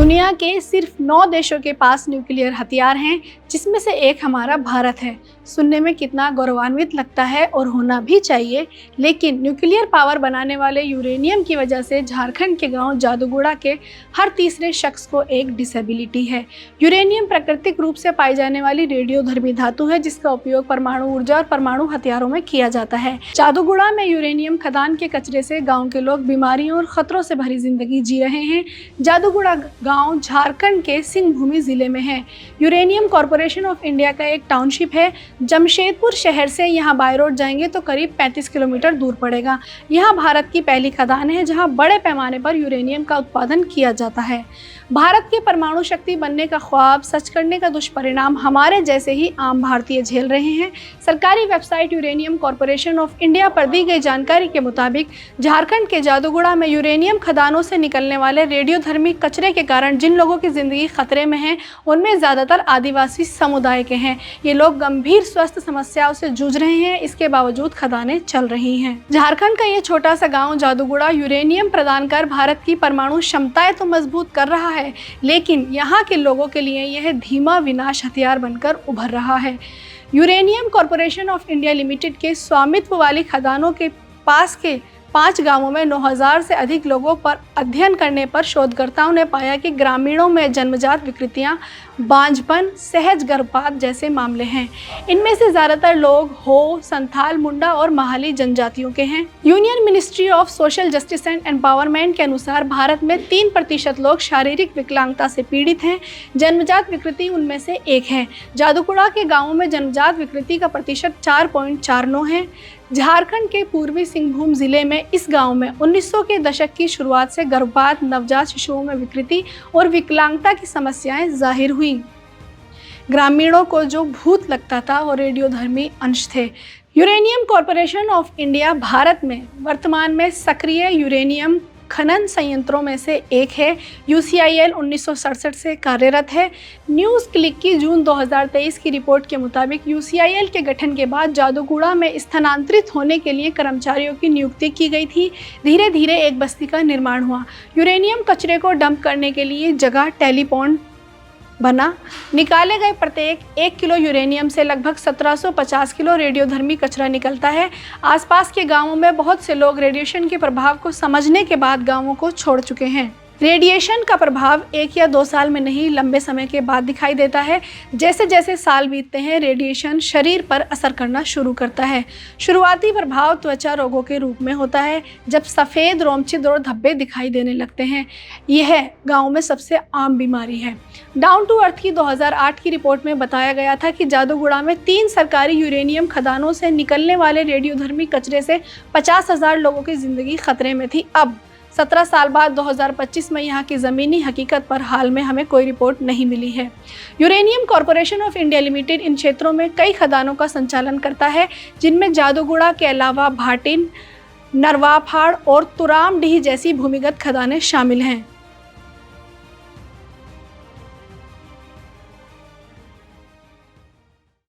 दुनिया के सिर्फ 9 देशों के पास न्यूक्लियर हथियार हैं, जिसमें से एक हमारा भारत है। सुनने में कितना गौरवान्वित लगता है और होना भी चाहिए, लेकिन न्यूक्लियर पावर बनाने वाले यूरेनियम की वजह से झारखंड के गांव जादूगोड़ा के हर तीसरे शख्स को एक डिसेबिलिटी है। यूरेनियम प्राकृतिक रूप से पाई जाने वाली रेडियोधर्मी धातु है, जिसका उपयोग परमाणु ऊर्जा और परमाणु हथियारों में किया जाता है। जादूगोड़ा में यूरेनियम खदान के कचरे से गाँव के लोग बीमारियों और खतरों से भरी जिंदगी जी रहे हैं। जादूगोड़ा गांव झारखंड के सिंहभूम जिले में है। यूरेनियम कॉर्पोरेशन ऑफ इंडिया का एक टाउनशिप है। जमशेदपुर शहर से यहाँ बाय रोड जाएंगे तो करीब 35 किलोमीटर दूर पड़ेगा। यहाँ भारत की पहली खदान है जहाँ बड़े पैमाने पर यूरेनियम का उत्पादन किया जाता है। भारत के परमाणु शक्ति बनने का ख्वाब सच करने का दुष्परिणाम हमारे जैसे ही आम भारतीय झेल रहे हैं। सरकारी website uranium corporation of India पर दी गई जानकारी के मुताबिक झारखंड के जादूगोड़ा में यूरेनियम खदानों से निकलने वाले रेडियोधर्मी कचरे के कारण जिन लोगों की जिंदगी खतरे में है, उनमें ज्यादातर आदिवासी समुदाय के हैं। ये लोग गंभीर स्वास्थ्य समस्याओं से जूझ रहे हैं, इसके बावजूद खदानें चल रही हैं। झारखंड का ये छोटा सा गांव जादूगोड़ा यूरेनियम प्रदान कर भारत की परमाणु क्षमताएं तो मजबूत कर रहा है, लेकिन यहाँ के लोगों के लिए यह धीमा विनाश हथियार बनकर उभर रहा है। Uranium corporation of India limited के स्वामित्व वाली खदानों के पास के 5 गांवों में 9000 से अधिक लोगों पर अध्ययन करने पर शोधकर्ताओं ने पाया कि ग्रामीणों में जन्मजात विकृतियां, बांझपन, सहज गर्भपात जैसे मामले हैं। इनमें से ज़्यादातर लोग हो, संथाल, मुंडा और महाली जनजातियों के हैं। Union ministry of social justice and empowerment के अनुसार भारत में 3% लोग शारीरिक विकलांगता से पीड़ित हैं। जन्मजात विकृति उनमें से एक है। जादूगोड़ा के गाँवों में जन्मजात विकृति का प्रतिशत 4.49 है। झारखंड के पूर्वी सिंहभूम जिले में इस गांव में 1900 के दशक की शुरुआत से गर्भपात, नवजात शिशुओं में विकृति और विकलांगता की समस्याएं जाहिर हुई। ग्रामीणों को जो भूत लगता था वो रेडियोधर्मी अंश थे। Uranium corporation of India Bharat में वर्तमान में सक्रिय यूरेनियम खनन संयंत्रों में से एक है। UCIL 1967 से कार्यरत है। न्यूज़ क्लिक की जून 2023 की रिपोर्ट के मुताबिक UCIL के गठन के बाद जादूगोड़ा में स्थानांतरित होने के लिए कर्मचारियों की नियुक्ति की गई थी। धीरे धीरे एक बस्ती का निर्माण हुआ। यूरेनियम कचरे को डंप करने के लिए जगह टेलीपॉन्ड बना। निकाले गए प्रत्येक 1 किलो यूरेनियम से लगभग 1750 किलो रेडियोधर्मी कचरा निकलता है। आसपास के गांवों में बहुत से लोग रेडिएशन के प्रभाव को समझने के बाद गांवों को छोड़ चुके हैं। रेडिएशन का प्रभाव 1 या 2 साल में नहीं, लंबे समय के बाद दिखाई देता है। जैसे जैसे साल बीतते हैं, रेडिएशन शरीर पर असर करना शुरू करता है। शुरुआती प्रभाव त्वचा रोगों के रूप में होता है, जब सफ़ेद, रोमचिद और धब्बे दिखाई देने लगते हैं। यह गाँव में सबसे आम बीमारी है। डाउन टू अर्थ की 2008 की रिपोर्ट में बताया गया था कि जादूगोड़ा में 3 सरकारी यूरेनियम खदानों से निकलने वाले रेडियोधर्मी कचरे से 50,000 लोगों की जिंदगी खतरे में थी। अब 17 साल बाद 2025 में यहाँ की ज़मीनी हकीकत पर हाल में हमें कोई रिपोर्ट नहीं मिली है। Uranium corporation of India limited इन क्षेत्रों में कई खदानों का संचालन करता है, जिनमें जादूगोड़ा के अलावा भाटिन, नरवाफाड़ और तुरामडीह जैसी भूमिगत खदानें शामिल हैं।